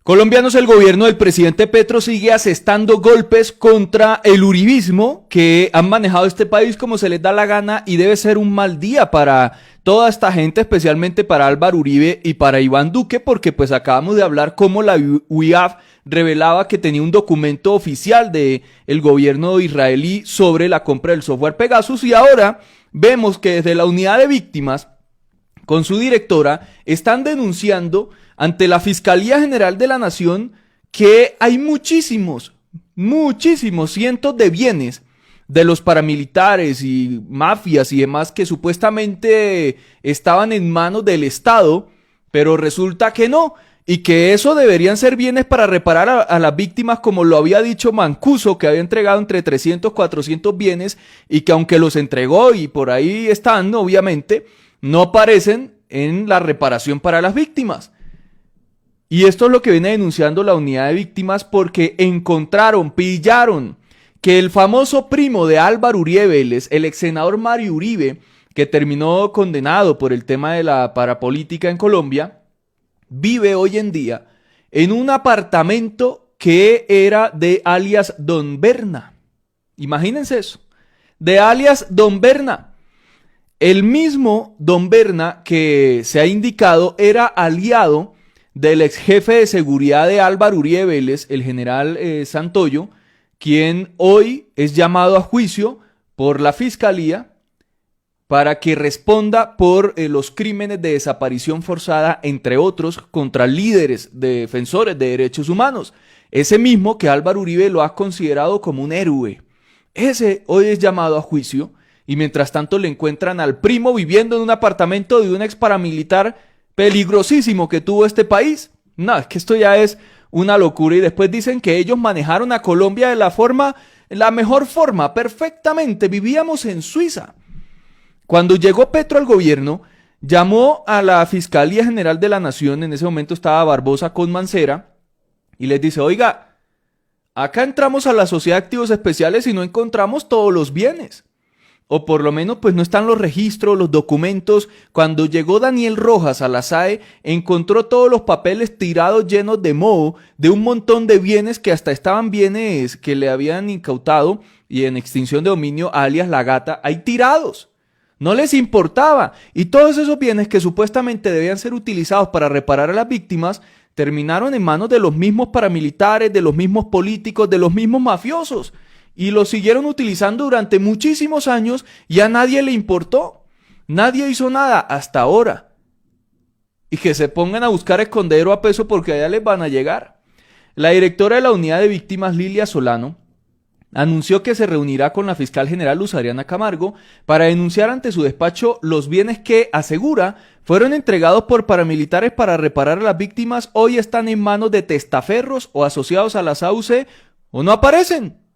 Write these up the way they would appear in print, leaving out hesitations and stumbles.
Colombianos, el gobierno del presidente Petro sigue asestando golpes contra el uribismo que han manejado este país como se les da la gana y debe ser un mal día para toda esta gente, especialmente para Álvaro Uribe y para Iván Duque, porque pues acabamos de hablar cómo la UIAF revelaba que tenía un documento oficial del gobierno israelí sobre la compra del software Pegasus y ahora vemos que desde la unidad de víctimas con su directora están denunciando ante la Fiscalía General de la Nación que hay muchísimos, cientos de bienes de los paramilitares y mafias y demás que supuestamente estaban en manos del Estado, pero resulta que no, y que eso deberían ser bienes para reparar a las víctimas, como lo había dicho Mancuso, que había entregado entre 300 y 400 bienes, y que aunque los entregó y por ahí están, obviamente, no aparecen en la reparación para las víctimas. Y esto es lo que viene denunciando la unidad de víctimas porque pillaron que el famoso primo de Álvaro Uribe Vélez, el ex senador Mario Uribe, que terminó condenado por el tema de la parapolítica en Colombia, vive hoy en día en un apartamento que era de alias Don Berna. Imagínense eso, de alias Don Berna. El mismo Don Berna que se ha indicado era aliado del ex jefe de seguridad de Álvaro Uribe Vélez, el general Santoyo, quien hoy es llamado a juicio por la Fiscalía para que responda por los crímenes de desaparición forzada, entre otros, contra líderes defensores de derechos humanos. Ese mismo que Álvaro Uribe lo ha considerado como un héroe. Ese hoy es llamado a juicio y mientras tanto le encuentran al primo viviendo en un apartamento de un ex paramilitar peligrosísimo que tuvo este país. No, es que esto ya es una locura y después dicen que ellos manejaron a Colombia de la mejor forma, perfectamente. Vivíamos en Suiza. Cuando llegó Petro al gobierno, llamó a la Fiscalía General de la Nación, en ese momento estaba Barbosa con Mancera, y les dice, oiga, acá entramos a la Sociedad de Activos Especiales y no encontramos todos los bienes. O por lo menos pues no están los registros, los documentos. Cuando llegó Daniel Rojas a la SAE, encontró todos los papeles tirados llenos de moho, de un montón de bienes que hasta estaban bienes que le habían incautado y en extinción de dominio alias La Gata, ahí tirados. No les importaba. Y todos esos bienes que supuestamente debían ser utilizados para reparar a las víctimas, terminaron en manos de los mismos paramilitares, de los mismos políticos, de los mismos mafiosos. Y lo siguieron utilizando durante muchísimos años y a nadie le importó. Nadie hizo nada hasta ahora. Y que se pongan a buscar escondedero a peso porque allá les van a llegar. La directora de la unidad de víctimas, Lilia Solano, anunció que se reunirá con la fiscal general Luz Ariana Camargo para denunciar ante su despacho los bienes que, asegura, fueron entregados por paramilitares para reparar a las víctimas. Hoy están en manos de testaferros o asociados a las AUC o no aparecen.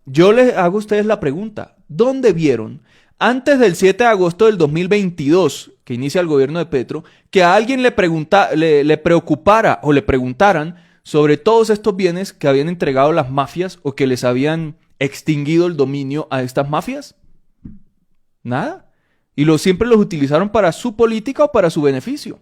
Yo les hago a ustedes la pregunta, ¿dónde vieron antes del 7 de agosto del 2022, que inicia el gobierno de Petro, que a alguien le preocupara o le preguntaran sobre todos estos bienes que habían entregado las mafias o que les habían extinguido el dominio a estas mafias? Nada. Y siempre los utilizaron para su política o para su beneficio.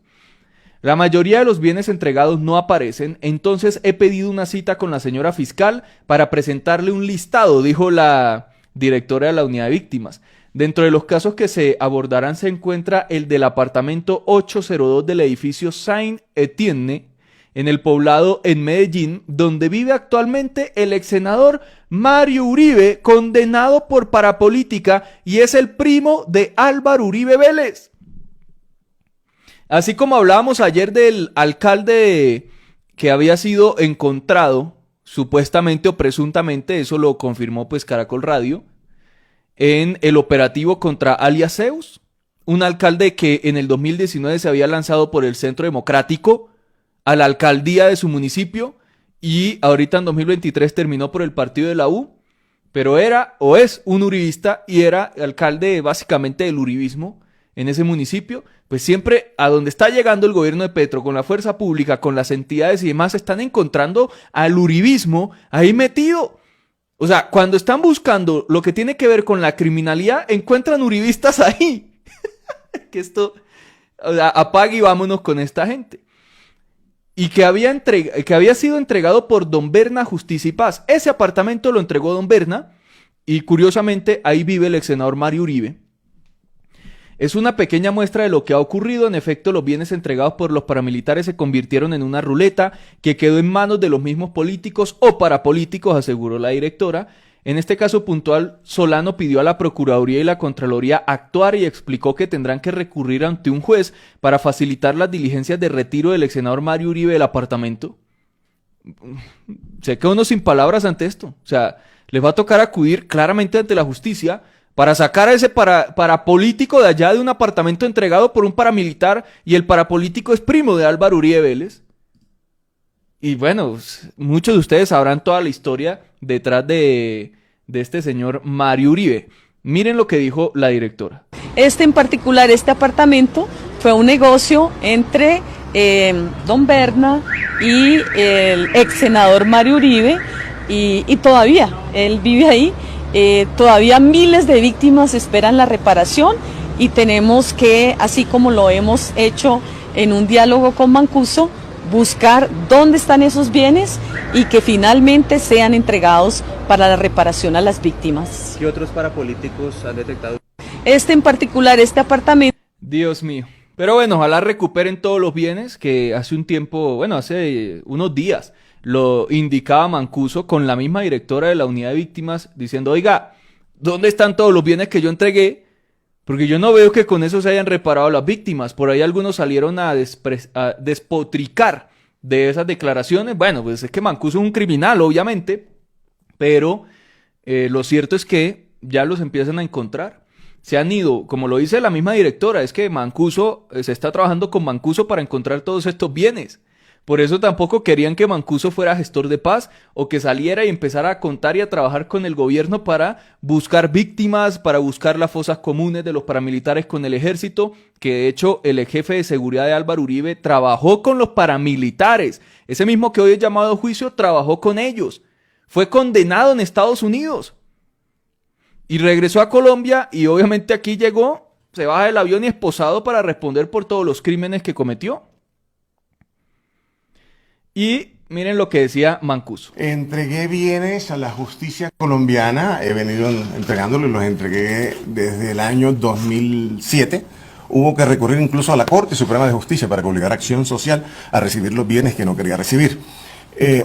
La mayoría de los bienes entregados no aparecen, entonces he pedido una cita con la señora fiscal para presentarle un listado, dijo la directora de la unidad de víctimas. Dentro de los casos que se abordarán se encuentra el del apartamento 802 del edificio Saint-Etienne, en el Poblado en Medellín, donde vive actualmente el ex senador Mario Uribe, condenado por parapolítica y es el primo de Álvaro Uribe Vélez. Así como hablábamos ayer del alcalde que había sido encontrado, supuestamente o presuntamente, eso lo confirmó pues Caracol Radio, en el operativo contra alias Zeus, un alcalde que en el 2019 se había lanzado por el Centro Democrático a la alcaldía de su municipio y ahorita en 2023 terminó por el partido de la U, pero era o es un uribista y era alcalde básicamente del uribismo en ese municipio. Pues siempre a donde está llegando el gobierno de Petro, con la fuerza pública, con las entidades y demás, están encontrando al uribismo ahí metido. O sea, cuando están buscando lo que tiene que ver con la criminalidad, encuentran uribistas ahí. Que esto, o sea, apague y vámonos con esta gente. y que había sido entregado por Don Berna Justicia y Paz. Ese apartamento lo entregó Don Berna y curiosamente ahí vive el ex senador Mario Uribe. Es una pequeña muestra de lo que ha ocurrido. En efecto, los bienes entregados por los paramilitares se convirtieron en una ruleta que quedó en manos de los mismos políticos o parapolíticos, aseguró la directora. En este caso puntual, Solano pidió a la Procuraduría y la Contraloría actuar y explicó que tendrán que recurrir ante un juez para facilitar las diligencias de retiro del ex senador Mario Uribe del apartamento. Se queda uno sin palabras ante esto. O sea, les va a tocar acudir claramente ante la justicia para sacar a ese parapolítico de allá de un apartamento entregado por un paramilitar, y el parapolítico es primo de Álvaro Uribe Vélez. Y bueno, muchos de ustedes sabrán toda la historia detrás de este señor Mario Uribe. Miren lo que dijo la directora. En particular, este apartamento fue un negocio entre Don Berna y el ex senador Mario Uribe, y todavía él vive ahí. Todavía miles de víctimas esperan la reparación, y tenemos que, así como lo hemos hecho en un diálogo con Mancuso, buscar dónde están esos bienes y que finalmente sean entregados para la reparación a las víctimas. ¿Qué otros parapolíticos han detectado? En particular, este apartamento. Dios mío. Pero bueno, ojalá recuperen todos los bienes que hace un tiempo, bueno, hace unos días, lo indicaba Mancuso con la misma directora de la unidad de víctimas diciendo, oiga, ¿dónde están todos los bienes que yo entregué? Porque yo no veo que con eso se hayan reparado las víctimas. Por ahí algunos salieron a despotricar de esas declaraciones. Bueno, pues es que Mancuso es un criminal, obviamente, pero lo cierto es que ya los empiezan a encontrar. Se han ido, como lo dice la misma directora, es que Mancuso, se está trabajando con Mancuso para encontrar todos estos bienes. Por eso tampoco querían que Mancuso fuera gestor de paz o que saliera y empezara a contar y a trabajar con el gobierno para buscar víctimas, para buscar las fosas comunes de los paramilitares con el ejército, que de hecho el ex jefe de seguridad de Álvaro Uribe trabajó con los paramilitares. Ese mismo que hoy es llamado a juicio trabajó con ellos. Fue condenado en Estados Unidos y regresó a Colombia, y obviamente aquí llegó, se baja del avión y esposado para responder por todos los crímenes que cometió. Y miren lo que decía Mancuso. Entregué bienes a la justicia colombiana, he venido entregándolos, los entregué desde el año 2007. Hubo que recurrir incluso a la Corte Suprema de Justicia para obligar a Acción Social a recibir los bienes que no quería recibir.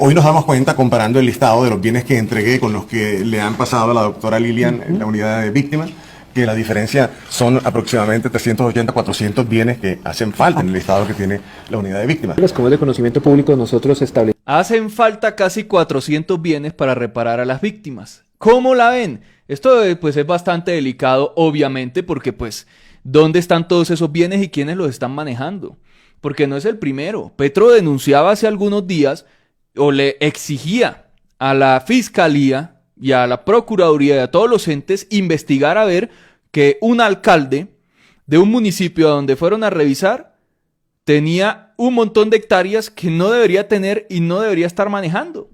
Hoy nos damos cuenta, comparando el listado de los bienes que entregué con los que le han pasado a la doctora Lilian en la unidad de víctimas, que la diferencia son aproximadamente 380, 400 bienes que hacen falta en el listado que tiene la unidad de víctimas. Como es de conocimiento público, nosotros establecemos. Hacen falta casi 400 bienes para reparar a las víctimas. ¿Cómo la ven? Esto pues es bastante delicado, obviamente, porque pues, ¿dónde están todos esos bienes y quiénes los están manejando? Porque no es el primero. Petro denunciaba hace algunos días, o le exigía a la Fiscalía y a la Procuraduría y a todos los entes investigar a ver que un alcalde de un municipio a donde fueron a revisar tenía un montón de hectáreas que no debería tener y no debería estar manejando.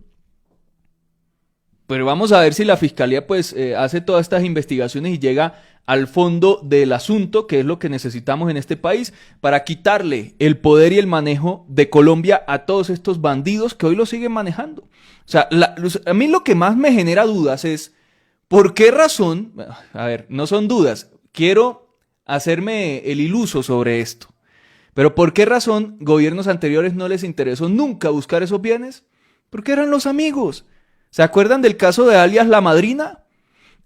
Pero vamos a ver si la Fiscalía pues hace todas estas investigaciones y llega al fondo del asunto, que es lo que necesitamos en este país, para quitarle el poder y el manejo de Colombia a todos estos bandidos que hoy lo siguen manejando. O sea, a mí lo que más me genera dudas es, ¿por qué razón? A ver, no son dudas, quiero hacerme el iluso sobre esto. Pero ¿por qué razón gobiernos anteriores no les interesó nunca buscar esos bienes? Porque eran los amigos. ¿Se acuerdan del caso de alias La Madrina?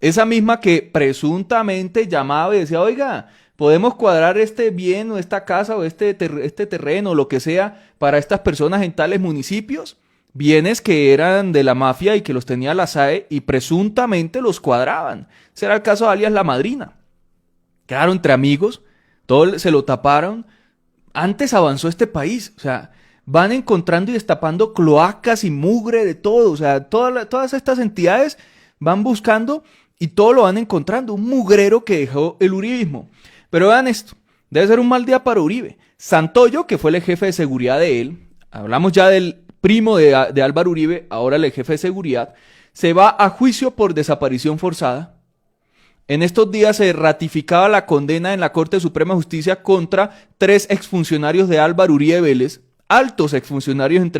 Esa misma que presuntamente llamaba y decía, oiga, podemos cuadrar este bien o esta casa o este terreno o lo que sea para estas personas en tales municipios. Bienes que eran de la mafia y que los tenía la SAE y presuntamente los cuadraban. Ese era el caso de alias La Madrina. Quedaron entre amigos, todo se lo taparon. Antes avanzó este país, o sea, van encontrando y destapando cloacas y mugre de todo. O sea, todas estas entidades van buscando y todo lo van encontrando. Un mugrero que dejó el uribismo. Pero vean esto, debe ser un mal día para Uribe. Santoyo, que fue el jefe de seguridad de él, hablamos ya del primo de Álvaro Uribe, ahora el jefe de seguridad, se va a juicio por desaparición forzada. En estos días se ratificaba la condena en la Corte Suprema de Justicia contra 3 exfuncionarios de Álvaro Uribe Vélez, altos exfuncionarios entre